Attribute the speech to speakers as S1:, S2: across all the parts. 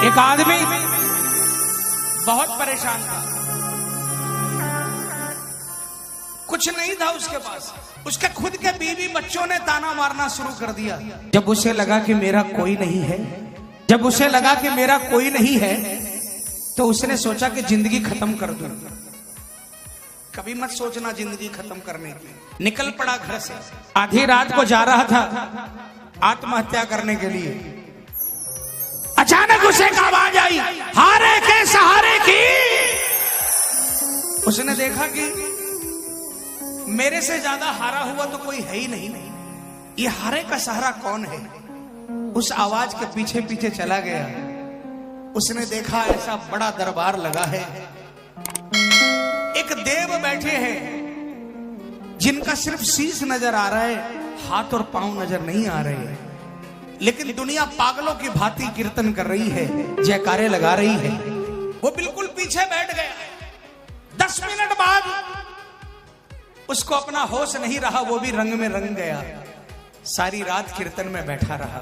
S1: एक आदमी बहुत परेशान था, कुछ नहीं था उसके पास। उसके खुद के बीवी बच्चों ने ताना मारना शुरू कर दिया। जब उसे लगा कि मेरा कोई नहीं है, जब उसे लगा कि मेरा कोई नहीं है, तो उसने सोचा कि जिंदगी खत्म कर दूं। कभी मत सोचना जिंदगी खत्म करने की। निकल पड़ा घर से, आधी रात को जा रहा था आत्महत्या करने के लिए। अचानक उसे एक आवाज आई, हारे के सहारे की। उसने देखा कि मेरे से ज्यादा हारा हुआ तो कोई है ही नहीं। ये हारे का सहारा कौन है? उस आवाज के पीछे पीछे चला गया। उसने देखा ऐसा बड़ा दरबार लगा है, एक देव बैठे हैं जिनका सिर्फ शीश नजर आ रहा है, हाथ और पांव नजर नहीं आ रहे हैं, लेकिन दुनिया पागलों की भांति कीर्तन कर रही है, जयकारे लगा रही है। वो बिल्कुल पीछे बैठ गया। 10 मिनट बाद उसको अपना होश नहीं रहा, वो भी रंग में रंग गया। सारी रात कीर्तन में बैठा रहा।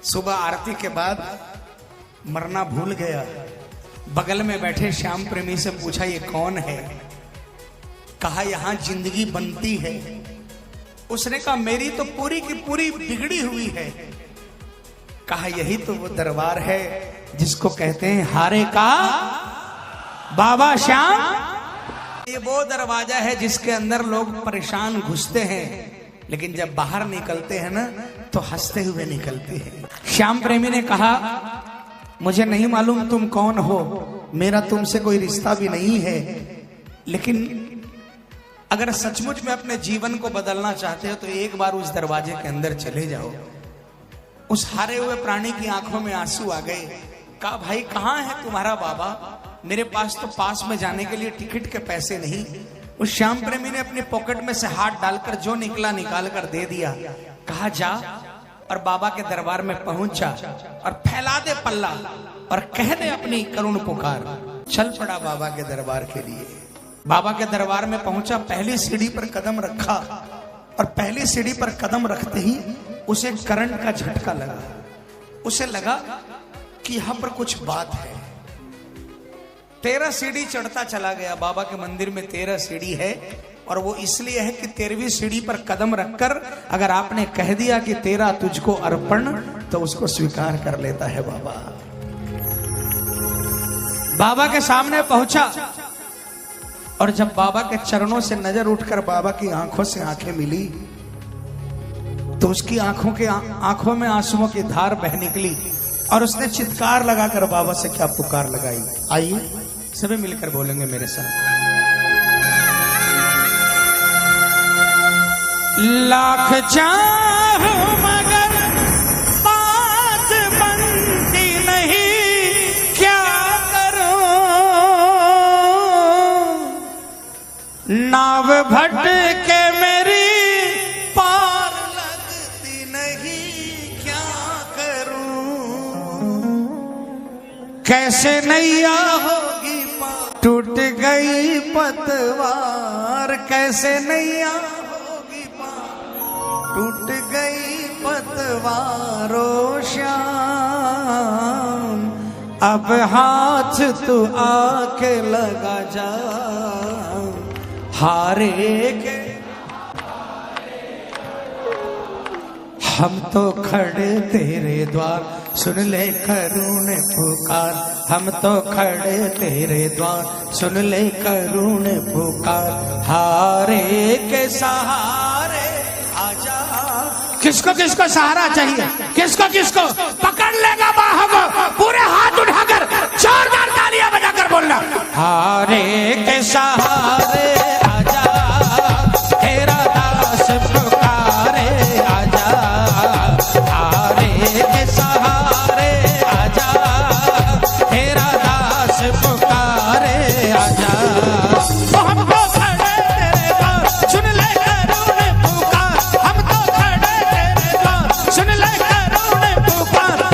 S1: सुबह आरती के बाद मरना भूल गया। बगल में बैठे श्याम प्रेमी से पूछा ये कौन है? कहा यहां जिंदगी बनती है। उसने कहा मेरी तो पूरी की पूरी बिगड़ी हुई है। कहा यही तो वो दरबार है जिसको कहते हैं हारे का बाबा श्याम। ये वो दरवाजा है जिसके अंदर लोग परेशान घुसते हैं, लेकिन जब बाहर निकलते हैं ना तो हंसते हुए निकलते हैं। श्याम प्रेमी ने कहा मुझे नहीं मालूम तुम कौन हो, मेरा तुमसे कोई रिश्ता भी नहीं है, लेकिन अगर सचमुच में अपने जीवन को बदलना चाहते हो तो एक बार उस दरवाजे के अंदर चले जाओ। उस हारे हुए प्राणी की आंखों में आंसू आ गए। कहा भाई कहाँ है तुम्हारा बाबा? मेरे पास तो पास में जाने के लिए टिकट के पैसे नहीं। उस श्याम प्रेमी ने अपनी पॉकेट में से हाथ डालकर जो निकला निकाल कर दे दिया। कहा जा और बाबा के दरबार में पहुंच जा और फैला दे पल्ला और कह दे अपनी करुण पुकार। चल पड़ा बाबा के दरबार के लिए। बाबा के दरबार में पहुंचा, पहली सीढ़ी पर कदम रखा और पहली सीढ़ी पर कदम रखते ही उसे करंट का झटका लगा। उसे लगा कि यहां पर कुछ बात है। 13 सीढ़ी चढ़ता चला गया। बाबा के मंदिर में 13 सीढ़ी है और वो इसलिए है कि 13वीं सीढ़ी पर कदम रखकर अगर आपने कह दिया कि तेरा तुझको अर्पण, तो उसको स्वीकार कर लेता है बाबा। बाबा के सामने पहुंचा और जब बाबा के चरणों से नजर उठकर बाबा की आंखों से आंखें मिली तो उसकी आंखों में आंसुओं की धार बह निकली और उसने चित्कार लगाकर बाबा से क्या पुकार लगाई। आइए सभी मिलकर बोलेंगे मेरे साथ। लाख चाहूं मगर बात बनती नहीं, क्या करूं? नाव भटके मेरी पार लगती नहीं, क्या करूं? कैसे नैया होगी पार, टूट गई पतवार। कैसे नैया टूट गई पतवारो श्याम, अब हाथ तू आके लगा जा। हारे के हम तो खड़े तेरे द्वार, सुन ले करुण पुकार। हम तो खड़े तेरे द्वार, सुन ले करुण पुकार। हारे के सहारे आजा। किसको किसको सहारा चाहिए? किसको किसको पकड़ लेगा बाहों को? पूरे हाथ उठाकर जोरदार तालियां बजाकर बोलना, हारे के सहारे आजा, तेरा दास पुकारे आजा। हारे के सहारे आजा, तेरा दास पुकारे आजा। हमको खड़े तेरे द्वार, सुन ले करुण पुकार। हम तो खड़े तेरे द्वार, सुन ले करुण पुकार।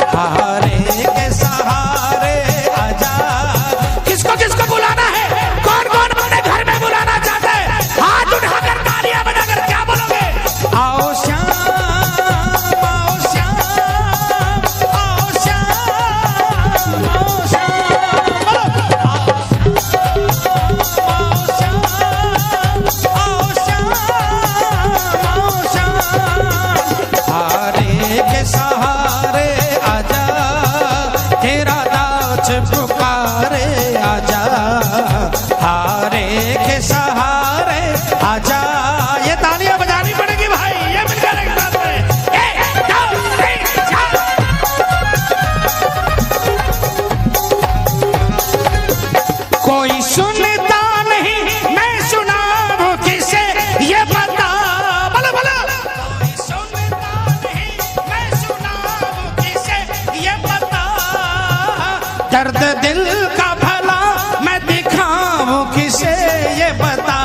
S1: दर्द दिल का भला मैं दिखाऊं किसे ये बता।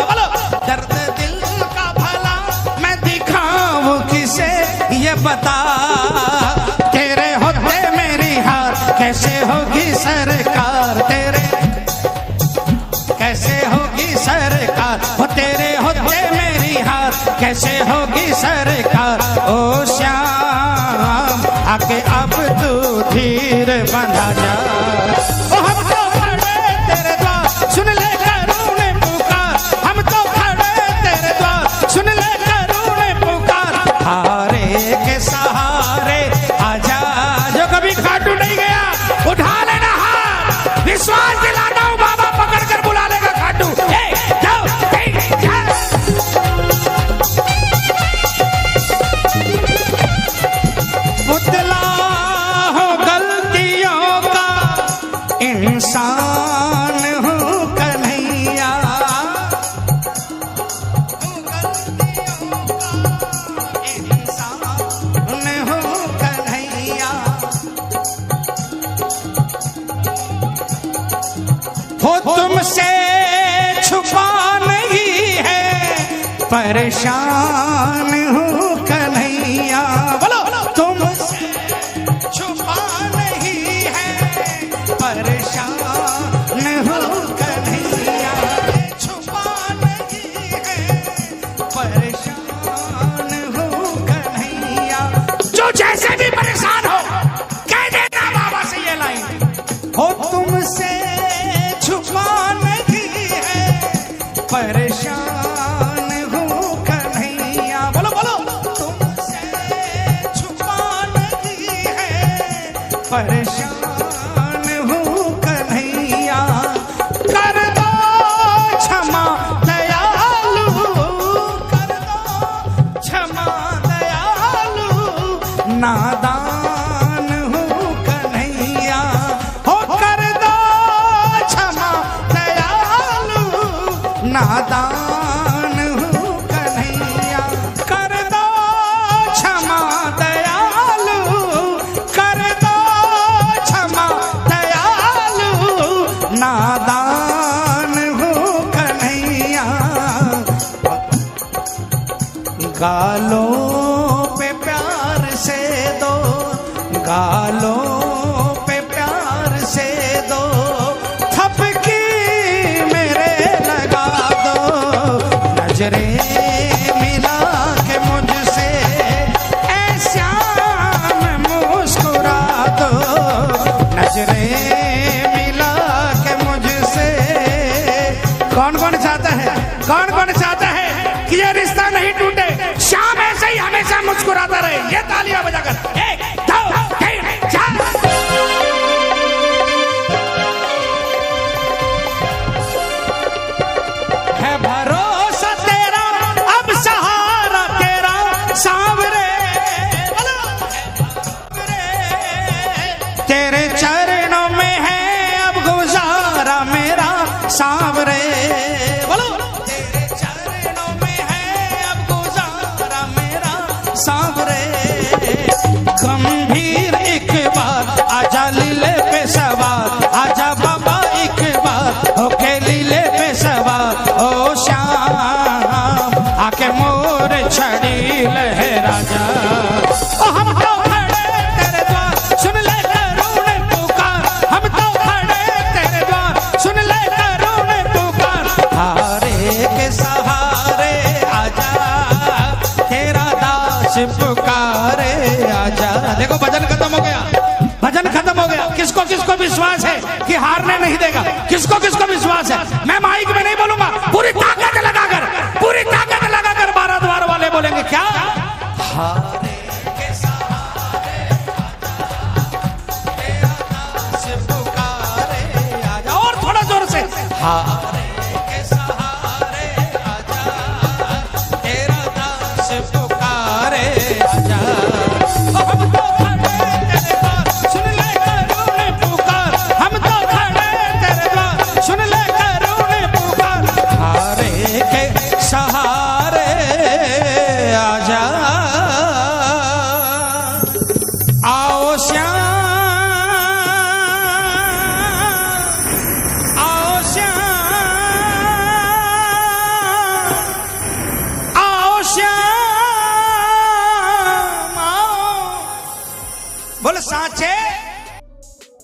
S1: बोलो दर्द दिल का भला मैं दिखाऊं किसे ये बता। तेरे होते मेरी हार कैसे होगी सरकार, तेरे कैसे होगी सरकार। हो तेरे होते मेरी हार कैसे होगी सरकार। ओ श्याम आके अब तू धीर बंधा जा। ओ हम तो खड़े तेरे द्वार सुन ले करूणे पुकार। हम तो खड़े तेरे द्वार सुन ले करूणे पुकार। हारे के सहारे आजा। जो कभी खाटू नहीं गया उठा लेना हाथ, विश्वास दिलाता हूँ बाबा पकड़ कर बुला लेगा खाटू। पुतला हो गलतियों का इंसान हूँ कन्हैया। इंसान हूँ कन्हैया। हो तुमसे छुपा नहीं है परेशान हूँ कन्हैया। बोलो तुमसे छुपा नहीं है परेशान हूँ कन्हैया। छुपा नहीं है परेशान हूँ कन्हैया। जो जैसे भी परेशान हो कह देना बाबा से ये लाइन। हो तुमसे छुपा नहीं है परेशान हूँ कन्हैया। बोलो बोलो तुमसे छुपा नहीं है परेशान हूँ कन्हैया। कर दो क्षमा दयालु, कर दो क्षमा दयालु। नादान हूँ कन्हैया। हो कर दो क्षमा दयालु। नादान हूँ कन्हैया। कर दो क्षमा दयालु। कर दो क्षमा दयालु। नादान हूँ कन्हैया। गालों पे प्यार से दो, गालों पे प्यार से दो थपकी मेरे लगा दो। नजरें मिला के मुझसे ऐ श्याम मुस्कुरा दो। नजरें मिला के मुझसे। कौन कौन चाहता है, कौन कौन चाहता है कि ये रिश्ता नहीं टूटे, श्याम ऐसे ही हमेशा मुस्कुराता रहे। ये तालियां बजाकर 1 2 3 4। है भरोसा तेरा अब सहारा तेरा सांवरे। तेरे चरणों में है अब गुजारा मेरा सांवरे। बोलो तेरे चरणों में है अब गुजारा मेरा सांवरे। गंभीर एक बार आजा लीले पे सवार। आजा बाबा एक बार होके लीले पे सवार। ओ श्याम आके मोर छड़ी लहरा जा। ओ हम तो खड़े तेरे द्वार सुन ले करूणे पुकार। हम तो खड़े तेरे द्वार सुन ले करूणे पुकार। हारे के सहारे आजा तेरा दास पुकारे आजा। देखो भजन खत्म हो गया, भजन खत्म हो गया। किसको किसको विश्वास है कि हारने नहीं देगा, किसको किसको विश्वास है। मैं माइक में नहीं बोलूंगा, पूरी ताकत लगाकर, पूरी ताकत लगाकर 12 द्वार वाले बोलेंगे क्या। हारे के सहारे तेरा दास पुकारे आजा। और थोड़ा जोर से। हारे के सहारे आजा तेरा दास पुकारे आजा। हम तो खड़े तेरे द्वार सुन ले करूणे पुकार। हम तो खड़े तेरे द्वार सुन ले करूणे पुकार। हारे के सहारे आजा। आओ श्याम बच्चे